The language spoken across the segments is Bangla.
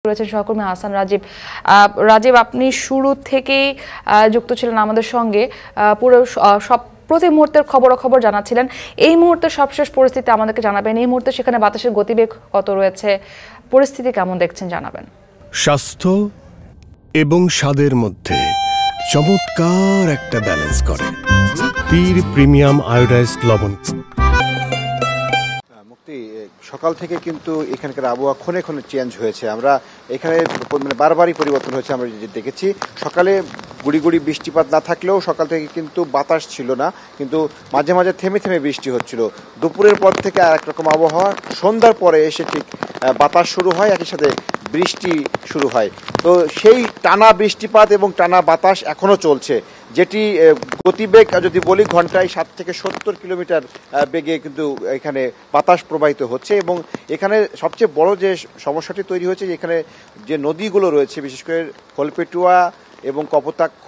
রয়েছেন সহকর্মী হাসান রাজীব। রাজীব, আপনি শুরু থেকেই যুক্ত ছিলেন আমাদের সঙ্গে, পুরো সব প্রতি মুহূর্তের খবরাখবর জানাচ্ছিলেন। এই মুহূর্তে সবশেষ পরিস্থিতি আমাদেরকে জানাবেন। এই মুহূর্তে সেখানে বাতাসের গতিবেগ কত রয়েছে, পরিস্থিতি কেমন দেখছেন জানাবেন। স্বাস্থ্য এবং স্বাদের মধ্যে চমৎকার একটা ব্যালেন্স করে পীর প্রিমিয়াম আয়োডাইজড লবণ। সকাল থেকে কিন্তু এখানকার আবহাওয়া ক্ষণে ক্ষণে চেঞ্জ হয়েছে। আমরা এখানে মানে বারবারই পরিবর্তন হয়েছে। আমরা দেখেছি সকালে গুড়ি গুড়ি বৃষ্টিপাত না থাকলেও সকাল থেকে কিন্তু বাতাস ছিল না, কিন্তু মাঝে মাঝে থেমে থেমে বৃষ্টি হচ্ছিল। দুপুরের পর থেকে আর একরকম আবহাওয়া, সন্ধ্যার পরে এসে ঠিক বাতাস শুরু হয়, একই সাথে বৃষ্টি শুরু হয়। তো সেই টানা বৃষ্টিপাত এবং টানা বাতাস এখনো চলছে, যেটি গতিবেগ যদি বলি ঘন্টায় 60 থেকে 70 কিলোমিটার বেগে কিন্তু এখানে বাতাস প্রবাহিত হচ্ছে। এবং এখানে সবচেয়ে বড় যে সমস্যাটি তৈরি হয়েছে, এখানে যে নদীগুলো রয়েছে, বিশেষ করে খোলপেটুয়া এবং কপোতাক্ষ,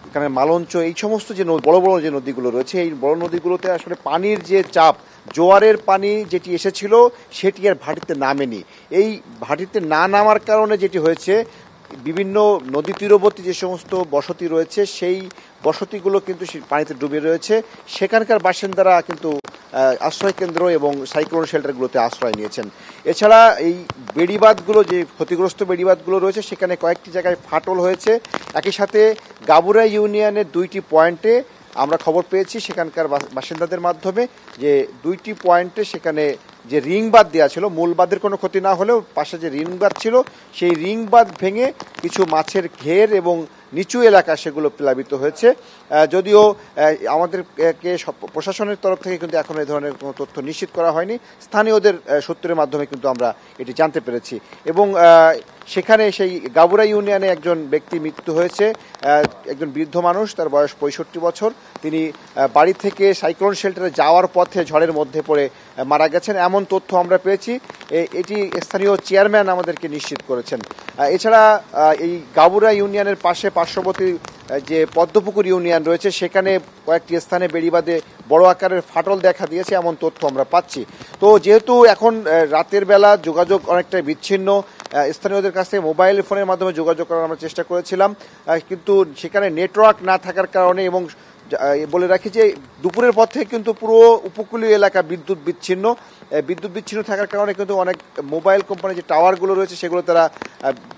এখানে মালঞ্চ, এই সমস্ত যে বড় বড় যে নদীগুলো রয়েছে, এই বড় নদীগুলোতে আসলে পানির যে চাপ, জোয়ারের পানি যেটি এসেছিল সেটি আর ভাটিতে নামেনি। এই ভাটিতে না নামার কারণে যেটি হয়েছে, বিভিন্ন নদী তীরবর্তী যে সমস্ত বসতি রয়েছে সেই বসতিগুলো কিন্তু পানিতে ডুবে রয়েছে। সেখানকার বাসিন্দারা কিন্তু আশ্রয় কেন্দ্র এবং সাইক্লোন শেল্টারগুলোতে আশ্রয় নিয়েছেন। এছাড়া এই বেড়িবাঁধগুলো, যে ক্ষতিগ্রস্ত বেড়িবাঁধগুলো রয়েছে, সেখানে কয়েকটি জায়গায় ফাটল হয়েছে। একই সাথে গাবুরা ইউনিয়নের 2টি পয়েন্টে আমরা খবর পেয়েছি সেখানকার বাসিন্দাদের মাধ্যমে, যে 2টি পয়েন্টে সেখানে যে রিং বাঁধ দেওয়া ছিল, মূল বাঁধের কোনো ক্ষতি না হলেও পাশে যে রিং বাঁধ ছিল সেই রিং বাঁধ ভেঙে কিছু মাছের ঘের এবং নিচু এলাকা সেগুলো প্লাবিত হয়েছে। যদিও আমাদেরকে প্রশাসনের তরফ থেকে কিন্তু এখন এই ধরনের কোনো তথ্য নিশ্চিত করা হয়নি, স্থানীয়দের সূত্রের মাধ্যমে কিন্তু আমরা এটি জানতে পেরেছি। এবং সেখানে সেই গাবুরা ইউনিয়নে একজন ব্যক্তি মৃত্যু হয়েছে, একজন বৃদ্ধ মানুষ, তার বয়স 65 বছর। তিনি বাড়ি থেকে সাইক্লোন শেল্টারে যাওয়ার পথে ঝড়ের মধ্যে পড়ে মারা গেছেন, এমন তথ্য আমরা পেয়েছি। এটি স্থানীয় চেয়ারম্যান আমাদেরকে নিশ্চিত করেছেন। এছাড়া এই গাবুরা ইউনিয়নের পার্শ্ববর্তী যে পদ্মপুকুর ইউনিয়ন রয়েছে, সেখানে কয়েকটি স্থানে বেড়িবাঁধে বড় আকারের ফাটল দেখা দিয়েছে, এমন তথ্য আমরা পাচ্ছি। তো যেহেতু এখন রাতের বেলা যোগাযোগ অনেকটাই বিচ্ছিন্ন, স্থানীয়দের কাছ থেকে মোবাইল ফোনের মাধ্যমে যোগাযোগ করার আমরা চেষ্টা করেছিলাম, কিন্তু সেখানে নেটওয়ার্ক না থাকার কারণে, এবং বলে রাখি যে দুপুরের পর থেকে কিন্তু পুরো উপকূলীয় এলাকা বিদ্যুৎ বিচ্ছিন্ন থাকার কারণে কিন্তু অনেক মোবাইল কোম্পানি যে টাওয়ারগুলো রয়েছে সেগুলো তারা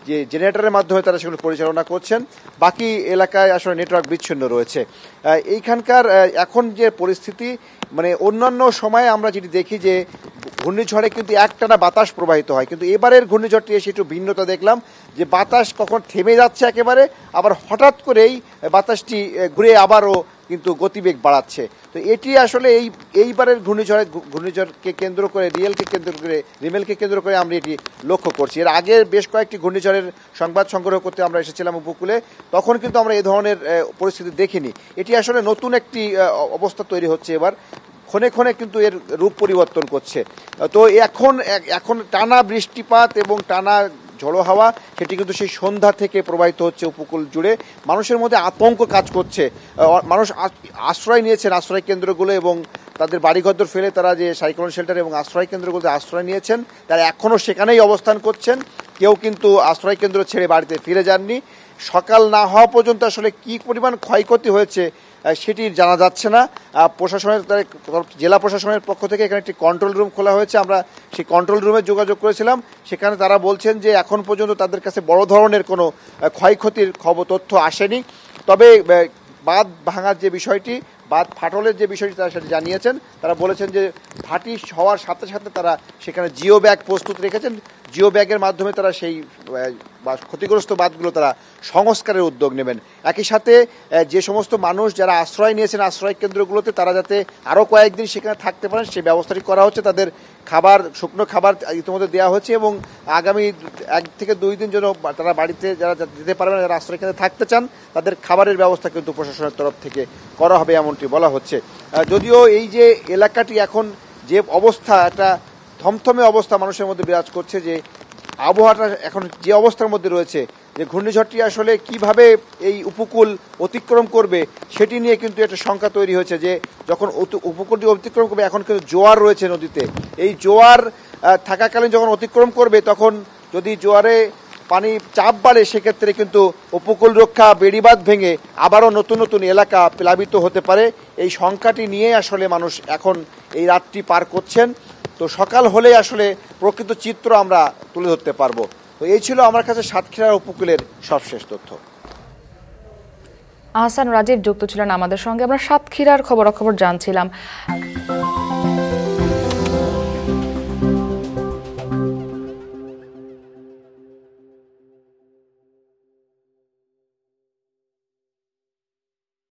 যে জেনারেটরের মাধ্যমে তারা সেগুলো পরিচালনা করছেন, বাকি এলাকায় আসলে নেটওয়ার্ক বিচ্ছিন্ন রয়েছে। এইখানকার এখন যে পরিস্থিতি, মানে অন্যান্য সময়ে আমরা যেটি দেখি যে ঘূর্ণিঝড়ে কিন্তু একটানা বাতাস প্রবাহিত হয়, কিন্তু এবারের ঘূর্ণিঝড়টি এসে একটু ভিন্নতা দেখলাম, যে বাতাস কখন থেমে যাচ্ছে একেবারে, আবার হঠাৎ করেই বাতাসটি ঘুরে আবারও কিন্তু গতিবেগ বাড়াচ্ছে। তো এটি আসলে এইবারের ঘূর্ণিঝড়কে কেন্দ্র করে, রিমেলকে কেন্দ্র করে আমরা এটি লক্ষ্য করছি। এর আগে বেশ কয়েকটি ঘূর্ণিঝড়ের সংবাদ সংগ্রহ করতে আমরা এসেছিলাম উপকূলে, তখন কিন্তু আমরা এই ধরনের পরিস্থিতি দেখিনি। এটি আসলে নতুন একটি অবস্থা তৈরি হচ্ছে এবার, ক্ষণে ক্ষণে কিন্তু এর রূপ পরিবর্তন করছে। তো এখন টানা বৃষ্টিপাত এবং টানা ঝড়ো হাওয়া, সেটি কিন্তু সেই সন্ধ্যা থেকে প্রবাহিত হচ্ছে উপকূল জুড়ে। মানুষের মধ্যে আতঙ্ক কাজ করছে। মানুষ আশ্রয় নিয়েছেন আশ্রয় কেন্দ্রগুলো, এবং তাদের বাড়িঘর ফেলে তারা যে সাইক্লোন শেল্টার এবং আশ্রয় কেন্দ্রগুলোতে আশ্রয় নিয়েছেন, তারা এখনও সেখানেই অবস্থান করছেন। কেউ কিন্তু আশ্রয় কেন্দ্র ছেড়ে বাড়িতে ফিরে যাননি। সকাল না হওয়া পর্যন্ত আসলে কি পরিমাণ ক্ষয়ক্ষতি হয়েছে সেটি জানা যাচ্ছে না। জেলা প্রশাসনের পক্ষ থেকে এখানে একটি কন্ট্রোল রুম খোলা হয়েছে, আমরা সেই কন্ট্রোল রুমে যোগাযোগ করেছিলাম। সেখানে তারা বলছেন যে এখন পর্যন্ত তাদের কাছে বড় ধরনের কোনো ক্ষয়ক্ষতির তথ্য আসেনি। তবে বাঁধ ভাঙার যে বিষয়টি, বাঁধ ফাটলের যে বিষয়টি তারা সেটা জানিয়েছেন। তারা বলেছেন যে ভাটি হওয়ার সাথে সাথে তারা সেখানে জিও ব্যাগ প্রস্তুত রেখেছেন, জিও ব্যাগের মাধ্যমে তারা সেই ক্ষতিগ্রস্ত বাঁধগুলো তারা সংস্কারের উদ্যোগ নেবেন। একই সাথে যে সমস্ত মানুষ যারা আশ্রয় নিয়েছেন আশ্রয় কেন্দ্রগুলোতে, তারা যাতে আরও কয়েকদিন সেখানে থাকতে পারেন সেই ব্যবস্থাটি করা হচ্ছে। তাদের শুকনো খাবার ইতিমধ্যে দেওয়া হচ্ছে, এবং আগামী 1 থেকে 2 দিন যেন তারা বাড়িতে যারা যেতে পারবেন, যারা আশ্রয় কেন্দ্রে থাকতে চান, তাদের খাবারের ব্যবস্থা কিন্তু প্রশাসনের তরফ থেকে করা হবে, এমনটি বলা হচ্ছে। যদিও এই যে এলাকাটি এখন যে অবস্থা, একটা থমথমে অবস্থা মানুষের মধ্যে বিরাজ করছে, যে আবহাওয়াটা এখন যে অবস্থার মধ্যে রয়েছে, যে ঘূর্ণিঝড়টি আসলে কিভাবে এই উপকূল অতিক্রম করবে সেটি নিয়ে কিন্তু একটা শঙ্কা তৈরি হয়েছে, যে যখন উপকূলটি অতিক্রম করবে, এখন কিন্তু জোয়ার রয়েছে নদীতে, এই জোয়ার থাকাকালীন যখন অতিক্রম করবে তখন যদি জোয়ারে পানি চাপ বাড়ে সেক্ষেত্রে কিন্তু উপকূল রক্ষা বেড়িবাঁধ ভেঙে আবারও নতুন নতুন এলাকা প্লাবিত হতে পারে। এই শঙ্কাটি নিয়ে আসলে মানুষ এখন এই রাতটি পার করছেন। তো সকাল হলেই আসলে প্রকৃত চিত্র আমরা তুলে ধরতে পারবো। তো এই ছিল আমার কাছে সাতক্ষীরা উপকূলের সবশেষ তথ্য। আহসান রাজীব যুক্ত ছিলেন আমাদের সঙ্গে। আমরা সাতক্ষীরার খবরাখবর জানছিলাম।